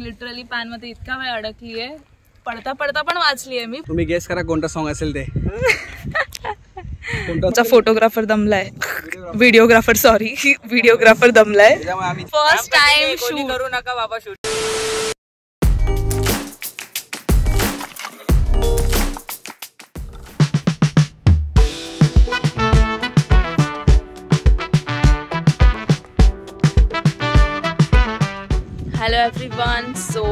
Literally pan मध्ये इतका वेळ अडकली आहे, पडता पडता पण वाचली आहे मी. तुम्ही गेस करा कोणता सॉन्ग असेल ते. कोणता फोटोग्राफर दमलाय, व्हिडिओग्राफर सॉरी व्हिडिओग्राफर दमलाय. फर्स्ट टाइम शूट करू नका बाबा shoot. Hello everyone. So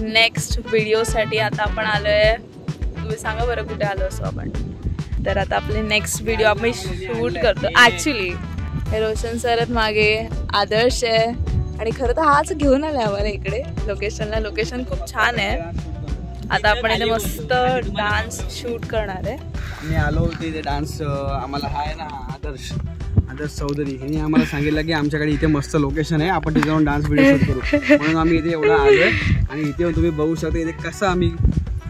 next व्हिडिओसाठी आता आपण आलोय. तुम्ही सांगा बरं कुठे आलो असो आपण. तर आता आपले नेक्स्ट व्हिडिओ आम्ही शूट करतो. ॲक्च्युली हे रोशन सर आहेत मागे, आदर्श आहे आणि खरं तर हाच घेऊन आलाय आम्हाला इकडे लोकेशनला. लोकेशन खूप छान आहे. आता आपण इथे मस्त डान्स शूट करणार आहे. मी आलो होते इथे डान्स. आम्हाला हा आहे ना आदर्श चौधरी यांनी आम्हाला सांगितलं की आमच्याकडे इथे मस्त लोकेशन आहे, आपण तिथे जाऊन डान्स व्हिडिओ शूट करू. म्हणून आम्ही इथे एवढा आलोय आणि इथे तुम्ही बघू शकता इथे कसं आम्ही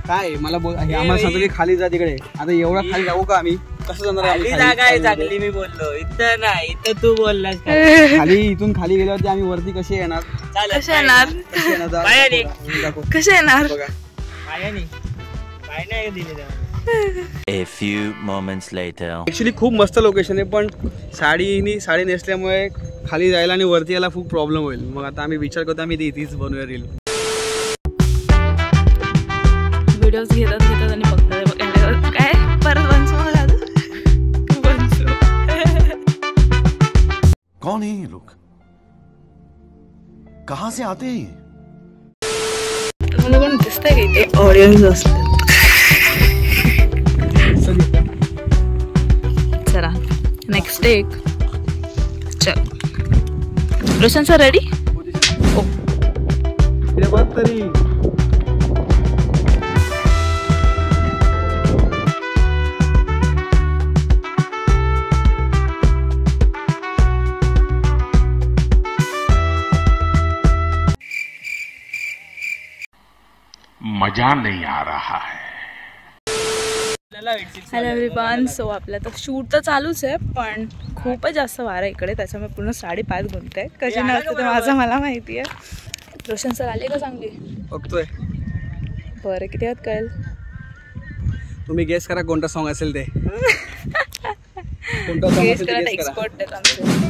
काय मला आम्हाला सांगतो की खाली जा तिकडे. आता एवढा खाली जाऊ का आम्ही? कसं जाणार? खाली जागा आहे चांगली. मी बोललो इथं नाही, इथं तू बोललास. खाली इथून खाली गेल्यावरती आम्ही वरती कसे येणार? कसे येणार? कसे येणार? पायाने दिले. A few moments later. Actually खूप मस्त लोकेशन आहे, पण साडी नेसल्यामुळे खाली जायला आणि वरती यायला खूप प्रॉब्लेम होईल. मग आता आम्ही विचार करतो आम्ही इथेच बनवूया रील. व्हिडिओज घेतात आणि बघतात काय परत कौन है ये लोग? कहाँ से आते हैं? मला पण दिसतंय का इथे ऑडियन्स असतात. चला नेक्स्ट टेक. चल रोशन सर रेडी? ओ तरी मजा नहीं आ रहा है. Hello everyone. सो आपलं तर शूट तर चालूच आहे, पण खूपच जास्त वारा इकडे, त्याच्यामुळे पूर्ण साडी पाच गुंतते. कशी नसते ते माझं मला माहिती आहे. रोशन सर आले का चांगली? बघतोय. बरं किती वेळात कळेल? तुम्ही गेस करा कोणता सॉन्ग असेल ते. गेस करा, एक्सपर्ट आहेत आमचे.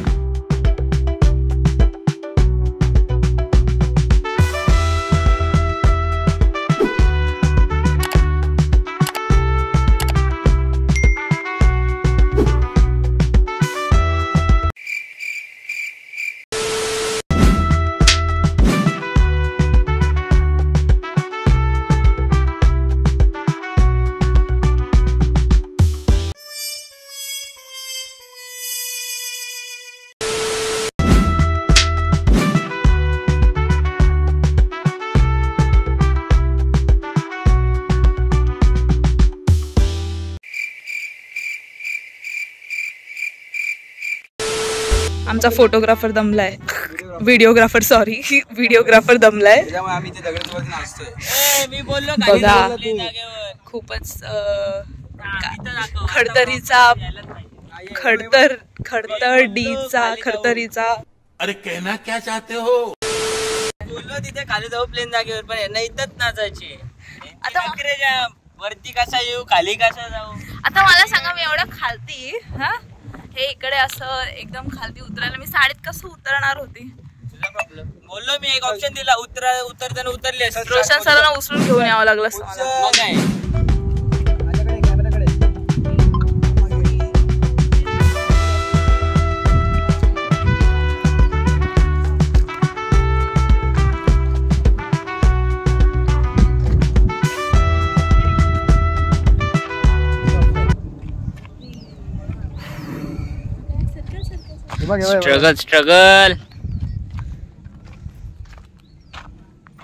आमचा फोटोग्राफर दमलाय, व्हिडिओग्राफर सॉरी व्हिडिओग्राफर दमलाय. मी बोललो बघा खूपच खडतरीचा. अरे कहना क्या चाहते हो? बोललो तिथे खाली जाऊ प्लेन जागेवर, पण यांना इथंच नाचायची. आता वरती कसा येऊ, खाली कसा जाऊ? आता मला सांगा, मी एवढं खालती हे इकडे असं एकदम खालती उतरायला मी साडीत कसं उतरणार होती? तुझा प्रॉब्लेम. बोललो मी एक ऑप्शन दिला, उतरताना उतरले. रोशन सरांना उचलून घेऊन यावं लागलं असं. स्ट्रगल.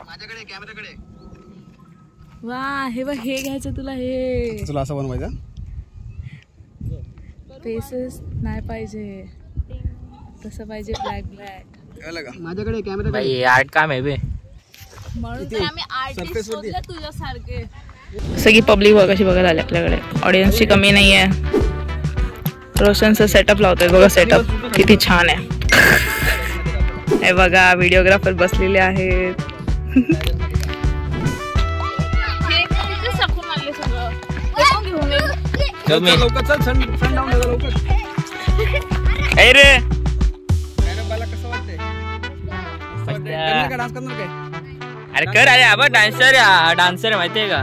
माझ्याकडे कॅमेराकडे. वा हे बघ, हे घ्यायचं तुला. हे तुला असं बनवायचं. फेसेस नाही पाहिजे तसं पाहिजे, ब्लॅक. माझ्याकडे कॅमेरा भाई आर्ट काम आहे बे. म्हणून आम्ही आर्टिस्ट शोधले तुझ्यासारखे. सगळी पब्लिक बघ कशी बघायला आली आपल्याकडे. ऑडियन्सची कमी नाही आहे. रोशनचं सेटअप लावतोय बघा. सेटअप किती छान आहे. हे बघा व्हिडिओग्राफर बसलेले आहेत. लवकर चल सन डाऊन लवकर. रे मला कसं वाटतंय डान्स करणार काय? अरे कर अरे आबा डान्सर माहितीये का?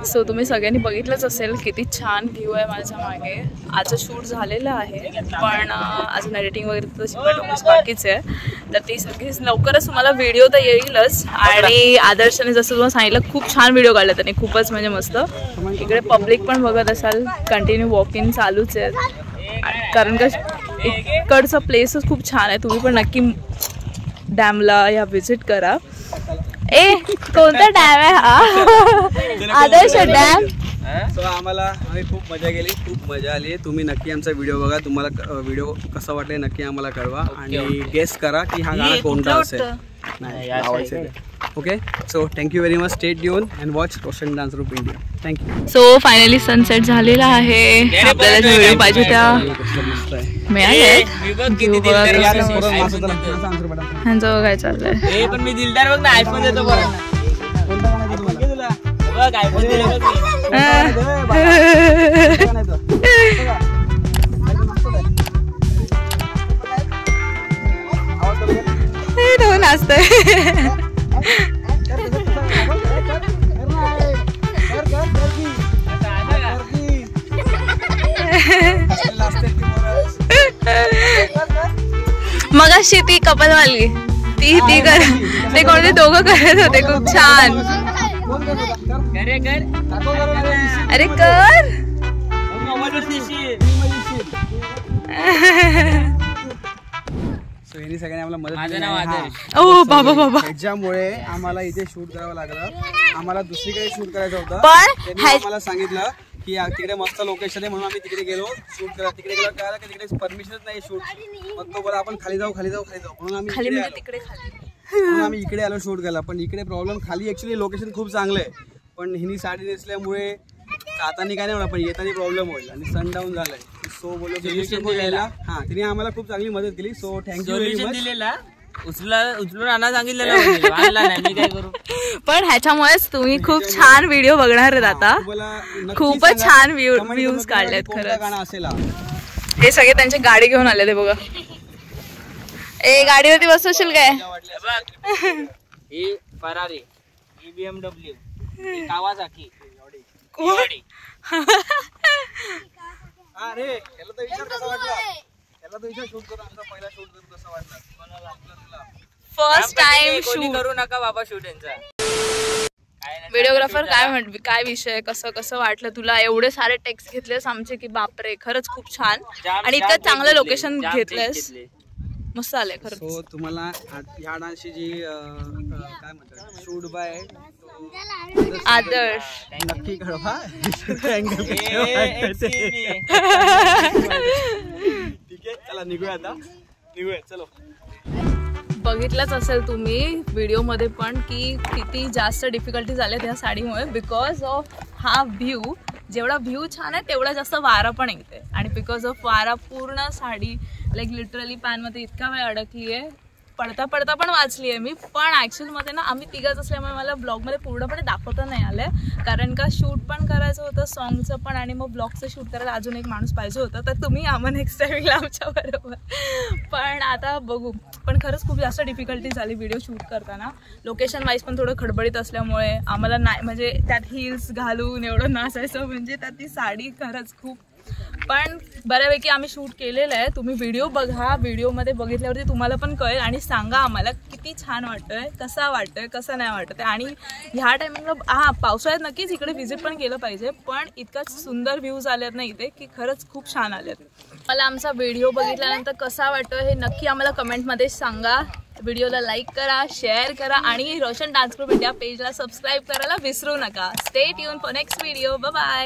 सो तुम्ही सगळ्यांनी बघितलंच असेल किती छान व्ह्यू आहे माझ्या मागे. आजचं शूट झालेलं आहे पण अजून एडिटिंग वगैरे तशी बाकीच आहे. तर ती सगळी लवकरच तुम्हाला व्हिडिओ तर येईलच. आणि आदर्शने जसं तुम्हाला सांगितलं खूप छान व्हिडिओ काढला त्याने, खूपच म्हणजे मस्त. इकडे पब्लिक पण बघत असाल, कंटिन्यू वॉकिंग चालूच आहे कारण का इकडचं प्लेसच खूप छान आहे. तुम्ही पण नक्की डॅमला या व्हिजिट करा. कोणता डॅम आहे हा? आदर्श डॅम. सो आम्ही खूप मजा केली, खूप मजा आली. तुम्ही नक्की आमचा व्हिडिओ बघा, तुम्हाला व्हिडिओ कसा वाटला नक्की आम्हाला कळवा आणि गेस करा की हा गाणं कोणता असेल. Okay, so thank you very much. Stay tune and watch Roshan dance group India. Thank you. So finally sunset झालेला आहे. आपल्याला जे व्हिडिओ पाहिजे त्या मिळाले. ह्यांचं काय चाललंय? पण मी दिलदार बघ ना, आयफोन देतो बघ. आयफोन दिले बघ. नाचतंय. मग अशी ती कपलवाली ती कर, ते कोणते दोघं करत होते खूप छान. अरे कर. सगळ्यांनी आम्हाला मदत. ओ बाबा बाबा, त्याच्यामुळे आम्हाला इथे शूट करावं लागलं. आम्हाला दुसरीकडे शूट करायचं होतं पण त्यांनी आम्हाला सांगितलं की तिकडे मस्त लोकेशन आहे म्हणून आम्ही तिकडे गेलो शूट करा. तिकडे गेलो कळालं की तिकडे परमिशनच नाही शूट. मग तो बोला आपण खाली जाऊ म्हणून आम्ही इकडे आलो शूट करायला. पण इकडे प्रॉब्लेम खाली ऍक्च्युली लोकेशन खूप चांगलं आहे पण हिनी साडी नेसल्यामुळे जाताना काय नाही होणार पण येताना प्रॉब्लेम होईल आणि सनडाऊन झालंय. सो बोललो घ्यायला. हा, तिने आम्हाला खूप चांगली मदत केली. So thank you very much. उचलून आणा सांगितलेलं. पण ह्याच्यामुळेच तुम्ही खूप छान व्हिडिओ बघणार आहेत आता. खूपच छान व्ह्यूज काढलेत खरंच. हे सगळे त्यांची गाडी घेऊन आले ते बघा. गाडीवरती बसवशील काय? ही फरारी, ही BMW, ही कावासाकी. अरे याला तर विचार कसा वाटला? याला तर विचार शूट करून आमचा पहिला शूट करून कसा वाटला? फर्स्ट टाइम शूट करू नका बाबा शूट यांचा. व्हिडिओग्राफर काय विषय, कसं वाटलं तुला? एवढे सारे टेक्स्ट घेतलेस आमचे की बापरे, खरंच खूप छान. आणि इतकं चांगलं लोकेशन घेतलंस, मस्त आलंय खरंच. सो तुम्हाला ह्या डान्सची जी काय म्हणतात शूट बाय आदर्श नक्की कळवा. ठीक आहे, चला निघूया आता. चलो. बघितलंच असेल तुम्ही व्हिडिओमध्ये पण की किती जास्त डिफिकल्टी झाल्या त्या साडीमुळे. बिकॉज ऑफ हा व्ह्यू, जेवढा व्ह्यू छान आहे तेवढा जास्त वारा पण येते. आणि बिकॉज ऑफ वारा पूर्ण साडी लाईक लिटरली पॅनमध्ये इतका वेळ अडकली आहे. पडता पण वाचली आहे मी. पण ॲक्च्युअलमध्ये ना आम्ही तिघच असल्यामुळे मला ब्लॉगमध्ये पूर्णपणे दाखवता नाही आलं कारण का शूट पण करायचं होतं सॉन्गचं पण आणि मग ब्लॉगचं शूट करायला अजून एक माणूस पाहिजे होता. तर तुम्ही आम्हाला नेक्स्ट टाईमला आमच्याबरोबर. पण आता बघू. पण खरंच खूप जास्त डिफिकल्टी झाली व्हिडिओ शूट करताना. लोकेशन वाईज पण थोडं खडबडीत असल्यामुळे आम्हाला नाही म्हणजे त्यात हिल्स घालून एवढं नाचायचं म्हणजे त्यात ती साडी खरंच खूप. पण बऱ्यापैकी आम्ही शूट केलेलं आहे. तुम्ही व्हिडिओ बघा, व्हिडिओमध्ये बघितल्यावरती तुम्हाला पण कळेल आणि सांगा आम्हाला किती छान वाटतोय, कसा वाटतोय, कसं नाही वाटत. आणि ह्या टायमिंगला पावसाळ्यात नक्कीच इकडे व्हिजिट पण केलं पाहिजे. पण इतका सुंदर व्ह्यूज आलेत ना इथे की खरंच खूप छान आलेत. मला आमचा व्हिडिओ बघितल्यानंतर कसा वाटतोय हे नक्की आम्हाला कमेंटमध्ये सांगा. व्हिडिओला लाईक करा, शेअर करा आणि रोशन डान्स ग्रुप इंडिया पेजला सबस्क्राईब करायला विसरू नका. Stay tune for next video. Bye bye.